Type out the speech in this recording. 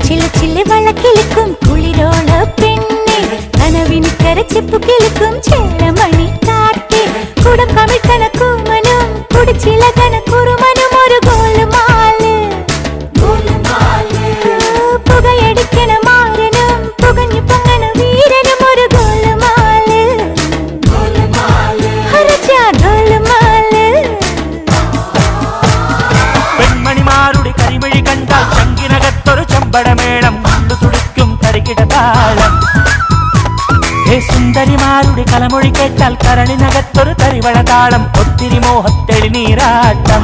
ചില ചില വളക്കിളിക്കും കുളിരോള പെണ്ണെ കനവിന് കരച്ചിപ്പു കിളിക്കും ചേലമണി കാട്ടി കുടം കമിഴ്ക്കണ കൂമനും കുടിച്ചില കണക്കുറുമനും ഒരു ഗോളുമാല് പുകയടിക്കണ മാരനും പുകഞ്ഞു പൊങ്ങണ വീരനും ഒരു ഗോളുമാല് ഗോളുമാല് പെൺമണിമാരുടെ കരിമിഴി കണ്ടാൽ ചങ്കിനകത്തൊരു ചമ്പടമേളം ഉള്ളു തുടിക്കും തരികിടതാളം സുന്ദരിമാരുടെ കലമൊഴി കേട്ടാൽ കരളിനകത്തൊരു തരിവളതാളം ഒത്തിരി മോഹത്തെളി നീരാട്ടം